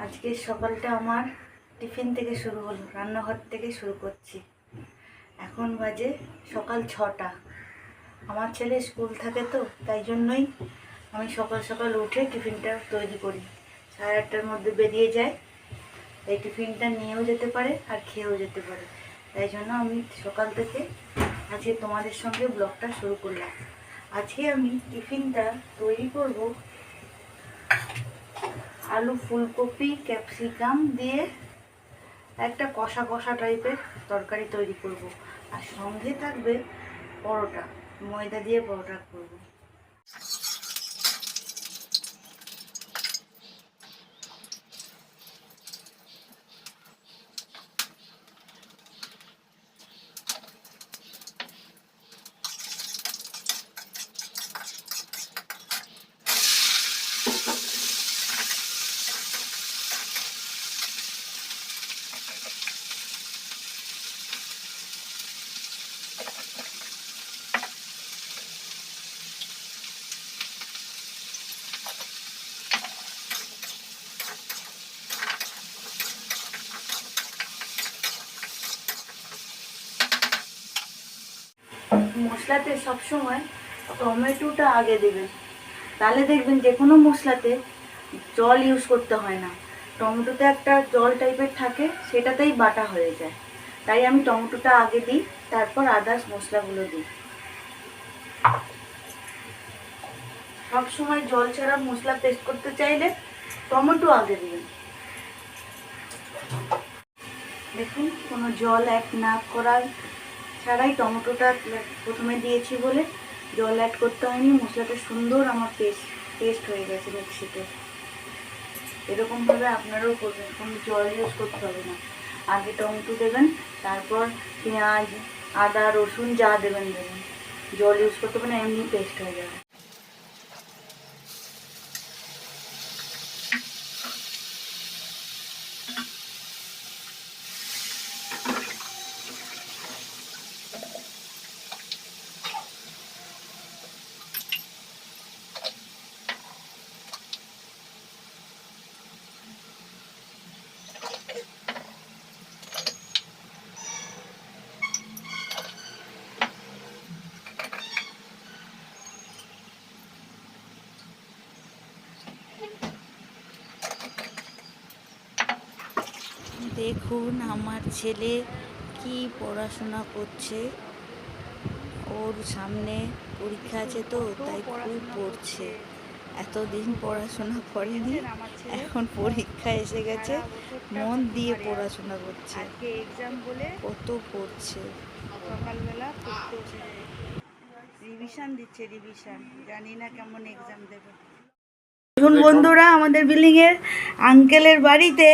আজকে সকালটা আমার টিফিন থেকে শুরু হলো, রান্নাঘর থেকে শুরু করছি। এখন বাজে সকাল 6টা। আমার ছেলে স্কুল থাকে তো, তাই জন্যই আমি সকাল সকাল উঠে টিফিনটা তৈরি করি। 8:30টার মধ্যে বেরিয়ে যায়, এই টিফিনটা নিয়েও যেতে পারে আর খেয়েও যেতে পারে। তাই জন্য আমি সকাল থেকে আজকে তোমাদের সঙ্গে ব্লগটা শুরু করলাম। আজকে আমি টিফিনটা তৈরি করব আলু, ফুলকপি, ক্যাপসিকাম দিয়ে একটা কষা কষা টাইপের তরকারি তৈরি করব। আর সঙ্গে থাকবে পরোটা, ময়দা দিয়ে পরোটা করব। মশলাতে সবসময় টমেটোটা আগে দেবেন, তাহলে দেখবেন যে কোনো মশলাতে জল ইউজ করতে হয় না। টমেটোতে একটা জল টাইপের থাকে, সেটাতেই বাটা হয়ে যায়। তাই আমি টমেটোটা আগে দিই, তারপর আদার্স মশলাগুলো দিই। সবসময় জল ছাড়া মশলা পেস্ট করতে চাইলে টমেটো আগে দিবেন। দেখুন, কোনো জল অ্যাড না করার ছাড়াই টমেটোটা প্রথমে দিয়েছি বলে জল অ্যাড করতে হয়নি। মশলাটা সুন্দর আমার পেস্ট হয়ে গেছে মিক্সিতে। এরকমভাবে আপনারাও করবেন, কোনো জল ইউজ করতে হবে না। আগে টমেটো দেবেন, তারপর পেঁয়াজ, আদা, রসুন যা দেবেন দেবেন। জল ইউজ করতে হবে না, এমনি পেস্ট হয়ে যাবে। দেখুন আমার ছেলে কি পড়াশোনা করছে। ওর সামনে পরীক্ষা আছে তো, তাই খুব পড়ছে। এতদিন পড়াশোনা করেনি, এখন পরীক্ষা এসে গেছে, মন দিয়ে পড়াশোনা করছে। এক্সাম বলে কত পড়ছে, সকালবেলা পড়তে বসে রিভিশন দিচ্ছে। জানি না কেমন এক্সাম দেবে। দেখুন বন্ধুরা, আমাদের বিল্ডিং এর আঙ্কেলের বাড়িতে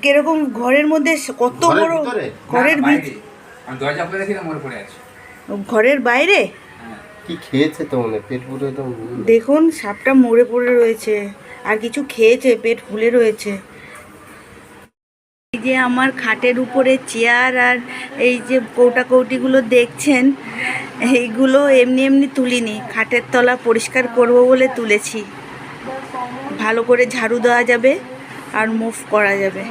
কিরকম ঘরের মধ্যে কত বড়, ঘরের ঘরের বাইরে কি খেয়েছে তো মনে পেট পুরো একদম। দেখুন সাপটা মরে পড়ে রয়েছে, আর কিছু খেয়েছে, পেট ফুলে রয়েছে। এই যে আমার খাটের উপরে চেয়ার আর এই যে কৌটা কৌটিগুলো দেখছেন, এইগুলো এমনি এমনি তুলিনি, খাটের তলা পরিষ্কার করব বলে তুলেছি। ভালো করে ঝাড়ু দেওয়া যাবে আর মুভ করা যাবে।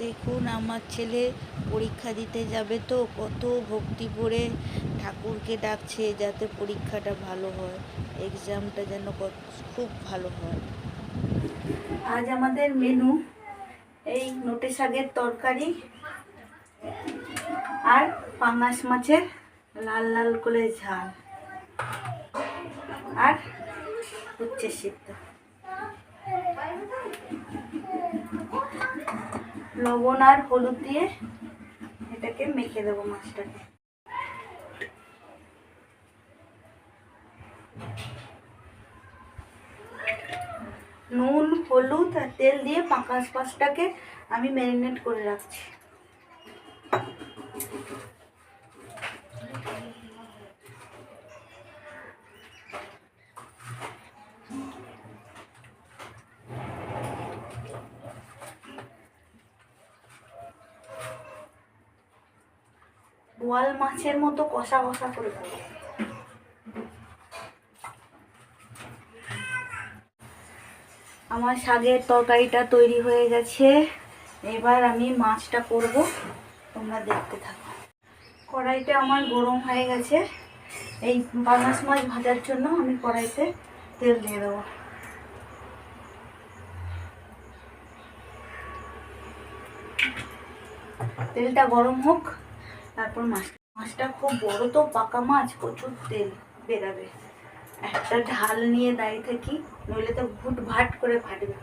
দেখুন আমার ছেলে পরীক্ষা দিতে যাবে তো কত ভক্তি ভরে ঠাকুরকে ডাকছে যাতে পরীক্ষাটা ভালো হয়, এক্সামটা যেন খুব ভালো হয়। আজ আমাদের মেনু এই নোটে শাকের তরকারি আর পাঙাশ মাছের লাল লাল করে ঝাল আর উচ্ছে সিদ্ধ। লবণ আর হলুদ দিয়ে এটাকে মেখে দেবো মাছটাকে। নুন হলুদ আর তেল দিয়ে পাঙাশ মাছটাকে আমি ম্যারিনেট করে রাখছি। বোয়াল মাছের মতো কষা কষা করে করবো। আমার শাকের তরকারিটা তৈরি হয়ে গেছে, এবার আমি মাছটা করব, তোমরা দেখতে থাকো। কড়াইটা আমার গরম হয়ে গেছে, এই পাঙাশ মাছ ভাজার জন্য আমি কড়াইতে তেল দিয়ে দেবো। তেলটা গরম হোক, তারপর মাছটা খুব বড় তো পাকা মাছ, প্রচুর তেল বেরাবে। একটা ঢাল নিয়ে দাঁড়িয়ে থাকি, নইলে তো ভুট ভাট করে ফাটবে।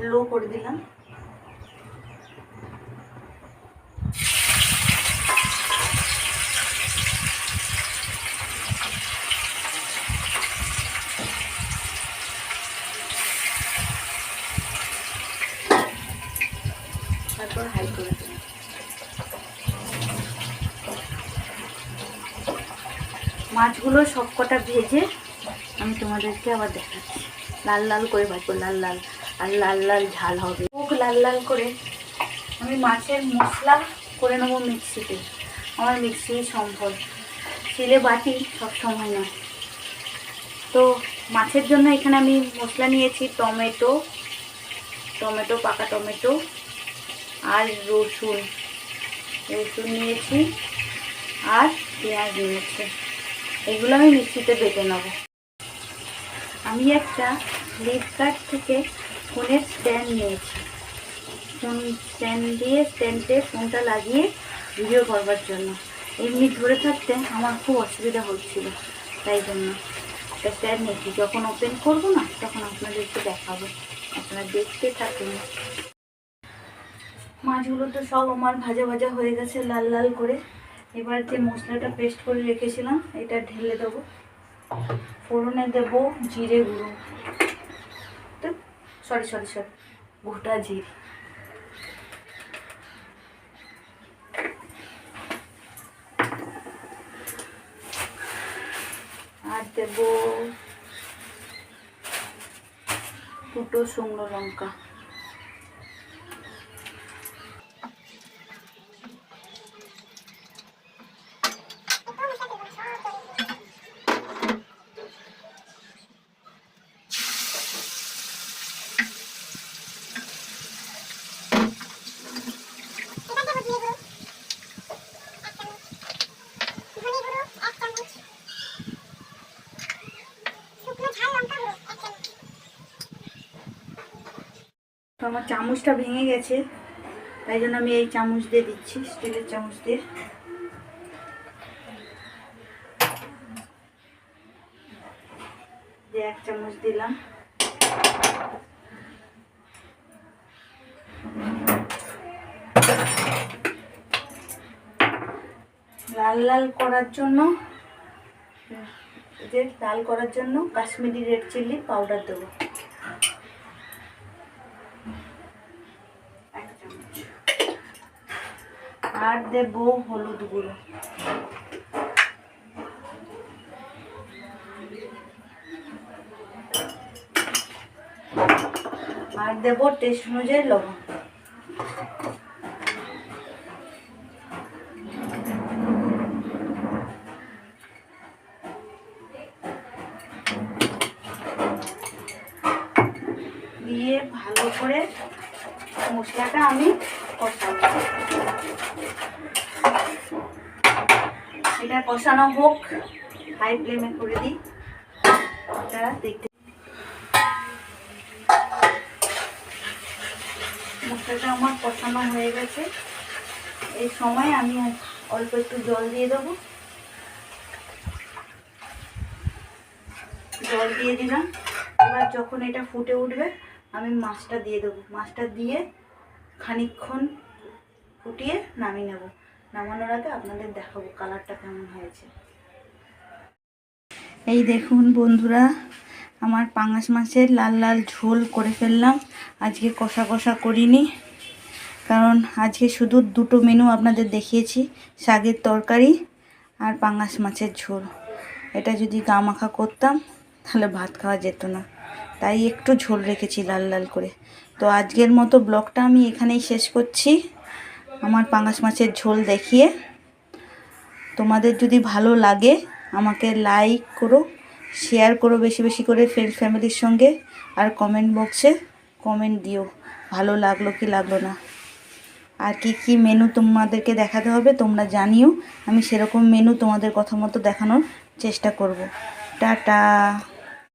লো করে দিলাম। তারপর হাই করে দিলাম। মাছগুলো সবকটা ভেজে আমি তোমাদেরকে আবার দেখাচ্ছি। লাল লাল করে ভাজবো, লাল লাল, আর লাল লাল ঝাল হবে। খুব লাল লাল করে আমি মাছের মশলা করে নেবো মিক্সিতে। আমার মিক্সি সম্ভব, শিলে বাটি সব সময় নয়। তো মাছের জন্য এখানে আমি মশলা নিয়েছি টমেটো, পাকা টমেটো আর রসুন নিয়েছি আর পেঁয়াজ নিয়েছি। এগুলো আমি মিক্সিতে বেটে নেব। আমি একটা ফ্লিপকার্ট থেকে ফোনের স্ট্যান্ড নিয়েছি। ফোন স্ট্যান্ড দিয়ে স্ট্যান্ডে ফোনটা লাগিয়ে ভিডিও করবার জন্য। এমনি ধরে থাকতে আমার খুব অসুবিধা হচ্ছিল, তাই জন্য একটা স্ট্যান্ড নিয়েছি। যখন ওপেন করবো না তখন আপনাদেরকে দেখাবো, আপনারা দেখতে থাকুন। মাছগুলো তো সব আমার ভাজা ভাজা হয়ে গেছে লাল লাল করে। এবার যে মশলাটা পেস্ট করে রেখেছিলাম এটা ঢেলে দেবো। ফোড়নে দেবো জিরে গুঁড়ো, সরি গোটা জিরে, আর দেবো দুটো শুকনো লঙ্কা। তো আমার চামচটা ভেঙে গেছে, তাই জন্য আমি এই চামচ দিয়ে দিচ্ছি, স্টিলের চামচ দিয়ে। এক চামচ দিলাম। লাল লাল করার জন্য কাশ্মীরি রেড চিলি পাউডার দেবো এক চামচ, আর দেবো হলুদ গুঁড়ো, আর দেবো টেস্ট অনুযায়ী লবণ। দিয়ে ভালো করে মশলাটা আমি কষাবো। এটা কষানো হোক, হাই ফ্লেমে করে দিই। এটা দেখতে মশলাটা আমার কষানো হয়ে গেছে। এই সময় আমি অল্প একটু জল দিয়ে দেবো। জল দিয়ে দিলাম। এবার যখন এটা ফুটে উঠবে আমি মাছটা দিয়ে দেবো। মাছটা দিয়ে খানিকক্ষণ ফুটিয়ে নামিয়ে নেব। নামানোর আগে আপনাদের দেখাবো কালারটা কেমন হয়েছে। এই দেখুন বন্ধুরা, আমার পাঙাশ মাছের লাল লাল ঝোল করে ফেললাম। আজকে কষা কষা করিনি, কারণ আজকে শুধু দুটো মেনু আপনাদের দেখিয়েছি, শাকের তরকারি আর পাঙাশ মাছের ঝোল। এটা যদি গা মাখা করতাম তাহলে ভাত খাওয়া যেত না, তাই একটু ঝোল রেখেছি লাল লাল করে। তো আজকের মতো ব্লগটা আমি এখানেই শেষ করছি, আমার পাঙাশ মাছের ঝোল দেখিয়ে। তোমাদের যদি ভালো লাগে আমাকে লাইক করো, শেয়ার করো বেশি বেশি করে ফ্রেন্ড ফ্যামিলির সঙ্গে, আর কমেন্ট বক্সে কমেন্ট দিও ভালো লাগলো কি লাগলো না। আর কি কি মেনু তোমাদেরকে দেখাতে হবে তোমরা জানিও, আমি সেরকম মেনু তোমাদের কথা মতো দেখানোর চেষ্টা করব। টাটা।